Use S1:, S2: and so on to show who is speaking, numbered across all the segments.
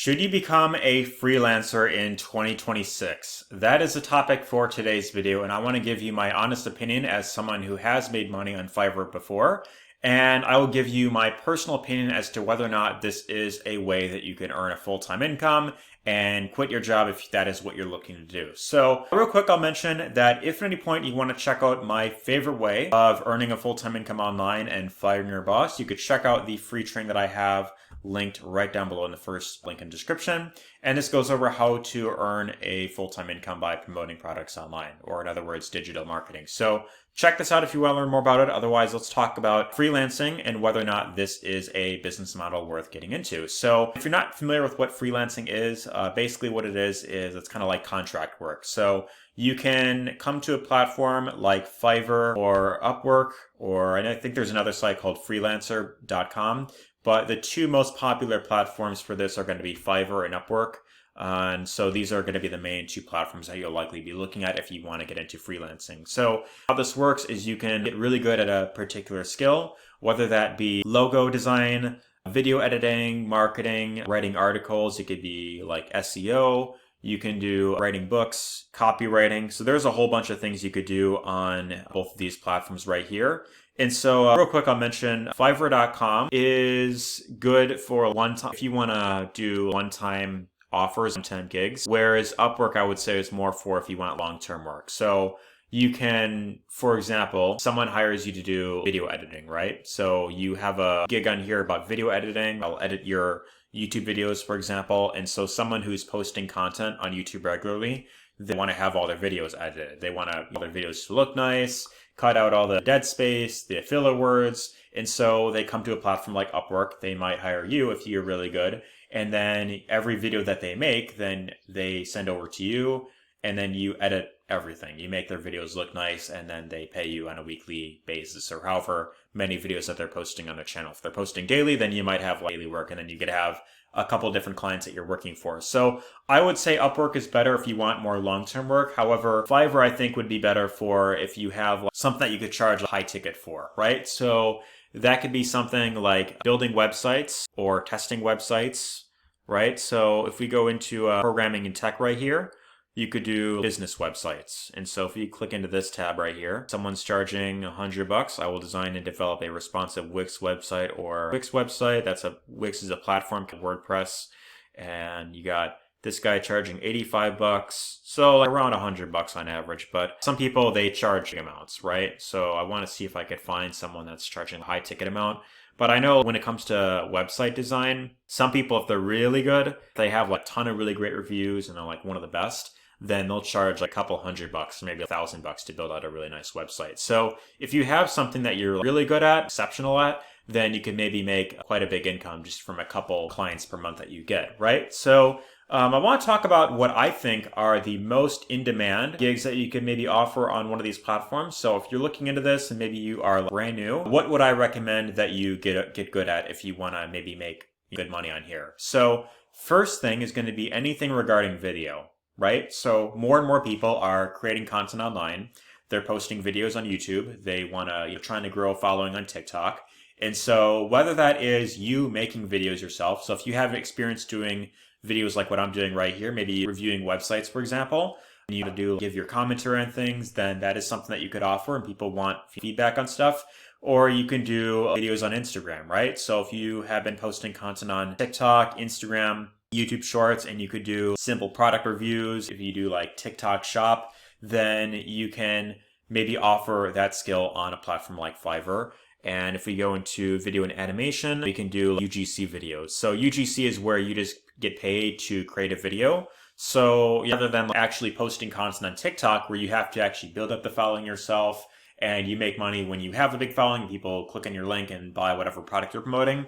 S1: Should you become a freelancer in 2026? That is the topic for today's video, and I want to give you my honest opinion as someone who has made money on Fiverr before, and I will give you my personal opinion as to whether or not this is a way that you can earn a full-time income and quit your job if that is what you're looking to do. So real quick, I'll mention that if at any point you want to check out my favorite way of earning a full-time income online and firing your boss, you could check out the free training that I have linked right down below in the first link in description. And this goes over how to earn a full-time income by promoting products online, or in other words, digital marketing. So check this out if you want to learn more about it. Otherwise, let's talk about freelancing and whether or not this is a business model worth getting into. So if you're not familiar with what freelancing is, basically what it is it's kind of like contract work. So you can come to a platform like Fiverr or Upwork, or I think there's another site called Freelancer.com. But the two most popular platforms for this are going to be Fiverr and Upwork. And so these are going to be the main two platforms that you'll likely be looking at if you want to get into freelancing. So how this works is you can get really good at a particular skill, whether that be logo design, video editing, marketing, writing articles. It could be like SEO. You can do writing books, copywriting. So there's a whole bunch of things you could do on both of these platforms right here. And so real quick, I'll mention Fiverr.com is good for one time if you want to do one-time offers on 10 gigs, whereas Upwork, I would say, is more for if you want long-term work. So you can, for example, someone hires you to do video editing, right? So you have a gig on here about video editing. I'll edit your YouTube videos, for example. And so someone who's posting content on YouTube regularly, they want to have all their videos edited. They want all their videos to look nice, cut out all the dead space, the filler words. And so they come to a platform like Upwork. They might hire you if you're really good. And then every video that they make, then they send over to you, and then you edit everything. You make their videos look nice, and then they pay you on a weekly basis or however many videos that they're posting on their channel. If they're posting daily, then you might have daily work, and then you could have a couple different clients that you're working for. So I would say Upwork is better if you want more long-term work. However, Fiverr I think would be better for if you have something that you could charge a high ticket for, right? So that could be something like building websites or testing websites, right? So if we go into programming and tech right here, you could do business websites. And so if you click into this tab right here, someone's charging $100. I will design and develop a responsive Wix website or Wix website. Wix is a platform called WordPress. And you got this guy charging $85. So like around $100 on average. But some people, they charge amounts, right? So I want to see if I could find someone that's charging a high ticket amount. But I know when it comes to website design, some people, if they're really good, they have like a ton of really great reviews and are like one of the best, then they'll charge like a couple $100, maybe $1,000 to build out a really nice website. So if you have something that you're really good at, exceptional at, then you can maybe make quite a big income just from a couple clients per month that you get, right? So I want to talk about what I think are the most in-demand gigs that you can maybe offer on one of these platforms. So if you're looking into this and maybe you are brand new, what would I recommend that you get good at if you want to maybe make good money on here? So first thing is going to be anything regarding video, right? So more and more people are creating content online. They're posting videos on YouTube. They want to, trying to grow a following on TikTok. And so whether that is you making videos yourself, so if you have experience doing videos like what I'm doing right here, maybe reviewing websites, for example, and you give your commentary on things, then that is something that you could offer and people want feedback on stuff. Or you can do videos on Instagram, right? So if you have been posting content on TikTok, Instagram, YouTube Shorts, and you could do simple product reviews, if you do like TikTok Shop, then you can maybe offer that skill on a platform like Fiverr. And if we go into video and animation, we can do UGC videos. So UGC is where you just get paid to create a video. So rather than actually posting content on TikTok where you have to actually build up the following yourself and you make money when you have a big following, people click on your link and buy whatever product you're promoting.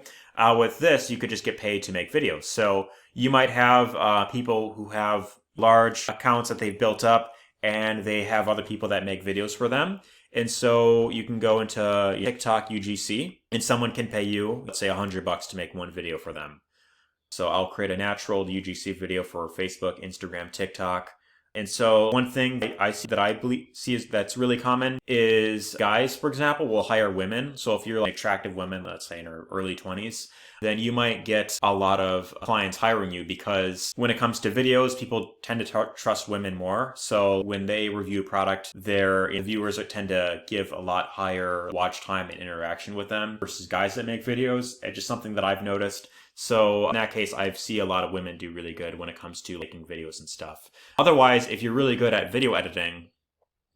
S1: With this, you could just get paid to make videos. So you might have people who have large accounts that they've built up and they have other people that make videos for them. And so you can go into TikTok UGC and someone can pay you, let's say $100 to make one video for them. So I'll create a natural UGC video for Facebook, Instagram, TikTok. And so one thing I see that see is that's really common is guys, for example, will hire women. So if you're like attractive women, let's say in her early 20s, then you might get a lot of clients hiring you because when it comes to videos, people tend to trust women more. So when they review a product, their viewers tend to give a lot higher watch time and interaction with them versus guys that make videos. It's just something that I've noticed. So in that case, I see a lot of women do really good when it comes to making videos and stuff. Otherwise, if you're really good at video editing,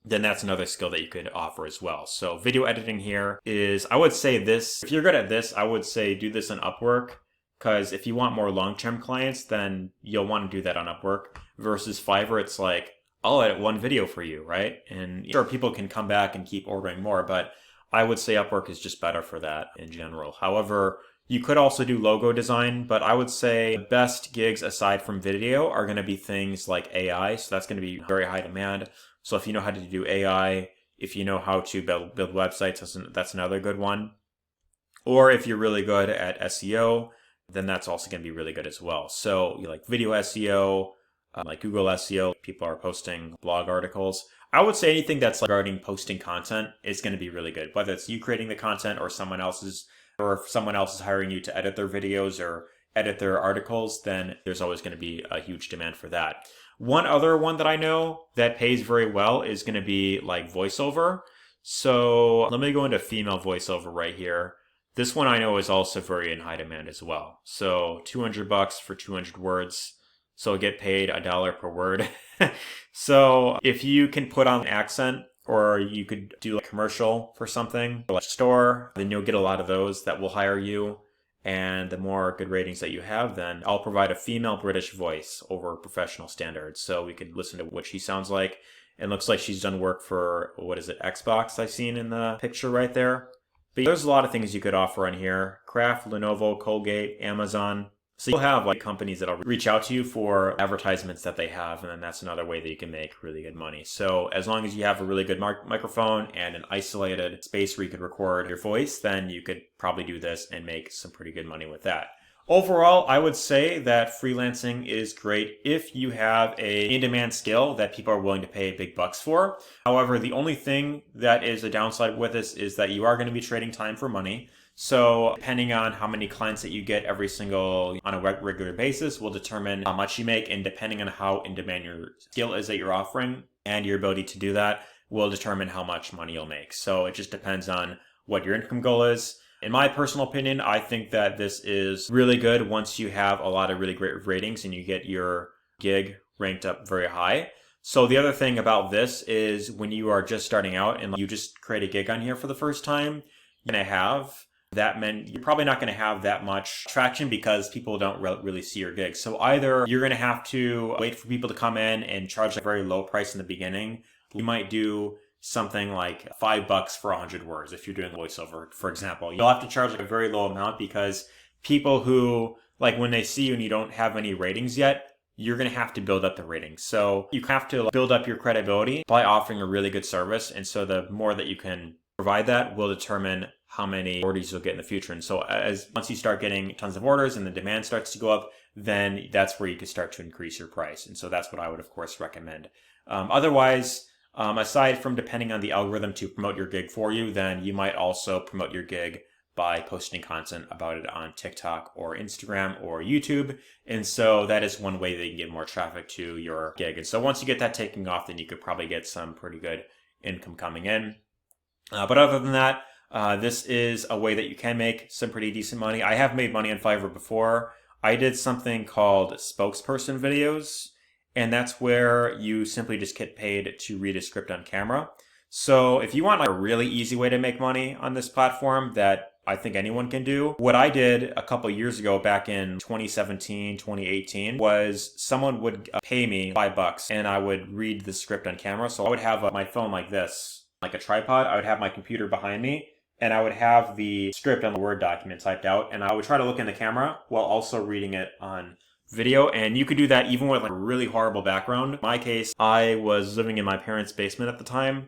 S1: then that's another skill that you could offer as well. So video editing here is, I would say this, if you're good at this, I would say do this on Upwork, because if you want more long-term clients, then you'll want to do that on Upwork versus Fiverr. It's like, I'll edit one video for you, right? And sure, people can come back and keep ordering more, but I would say Upwork is just better for that in general. However, you could also do logo design, but I would say the best gigs aside from video are going to be things like AI. So that's going to be very high demand. So if you know how to do AI, if you know how to build websites, that's another good one. Or if you're really good at SEO, then that's also going to be really good as well. So you like video SEO, like Google SEO, people are posting blog articles. I would say anything that's like regarding posting content is going to be really good, whether it's you creating the content or someone else's, or if someone else is hiring you to edit their videos or edit their articles, then there's always going to be a huge demand for that. One other one that I know that pays very well is going to be like voiceover. So let me go into female voiceover right here. This one I know is also very in high demand as well. So $200 for 200 words. So get paid $1 per word. So if you can put on an accent, or you could do a commercial for something, like a store, then you'll get a lot of those that will hire you. And the more good ratings that you have, then I'll provide a female British voice over professional standards. So we could listen to what she sounds like. It looks like she's done work for, what is it, Xbox I've seen in the picture right there. But there's a lot of things you could offer on here. Kraft, Lenovo, Colgate, Amazon. So you'll have like companies that'll reach out to you for advertisements that they have, and then that's another way that you can make really good money. So as long as you have a really good microphone and an isolated space where you could record your voice, then you could probably do this and make some pretty good money with that. Overall, I would say that freelancing is great if you have a in-demand skill that people are willing to pay big bucks for. However, the only thing that is a downside with this is that you are going to be trading time for money. So depending on how many clients that you get on a regular basis will determine how much you make, and depending on how in demand your skill is that you're offering and your ability to do that will determine how much money you'll make. So it just depends on what your income goal is. In my personal opinion, I think that this is really good once you have a lot of really great ratings and you get your gig ranked up very high. So the other thing about this is when you are just starting out and you just create a gig on here for the first time, you're going to have you're probably not going to have that much traction because people don't really see your gigs. So either you're going to have to wait for people to come in and charge a very low price in the beginning. You might do something like $5 for 100 words if you're doing voiceover, for example. You'll have to charge a very low amount because people who, like when they see you and you don't have any ratings yet, you're going to have to build up the ratings. So you have to build up your credibility by offering a really good service. And so the more that you can provide that will determine how many orders you'll get in the future. And so once you start getting tons of orders and the demand starts to go up, then that's where you can start to increase your price. And so that's what I would, of course, recommend. Otherwise, aside from depending on the algorithm to promote your gig for you, then you might also promote your gig by posting content about it on TikTok or Instagram or YouTube. And so that is one way that you can get more traffic to your gig. And so once you get that taking off, then you could probably get some pretty good income coming in. But other than that, this is a way that you can make some pretty decent money. I have made money on Fiverr before. I did something called spokesperson videos, and that's where you simply just get paid to read a script on camera. So if you want like a really easy way to make money on this platform that I think anyone can do, what I did a couple years ago back in 2017, 2018 was someone would pay me $5 and I would read the script on camera. So I would have my phone like this, like a tripod. I would have my computer behind me and I would have the script on the Word document typed out, and I would try to look in the camera while also reading it on video. And you could do that even with like a really horrible background. In my case, I was living in my parents' basement at the time.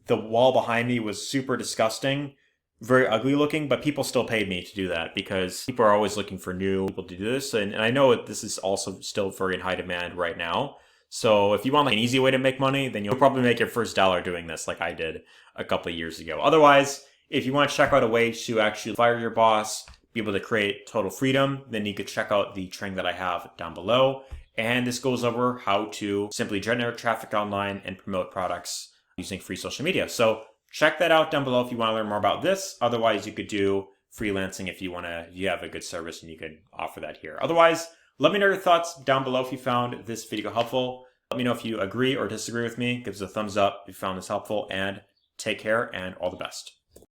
S1: The wall behind me was super disgusting, very ugly looking, but people still paid me to do that because people are always looking for new people to do this. And I know this is also still very in high demand right now. So if you want like an easy way to make money, then you'll probably make your first dollar doing this like I did a couple of years ago. Otherwise, if you want to check out a way to actually fire your boss, be able to create total freedom, then you could check out the training that I have down below. And this goes over how to simply generate traffic online and promote products using free social media. So check that out down below if you want to learn more about this. Otherwise, you could do freelancing if you have a good service and you could offer that here. Otherwise, let me know your thoughts down below if you found this video helpful. Let me know if you agree or disagree with me. Give us a thumbs up if you found this helpful, and take care and all the best.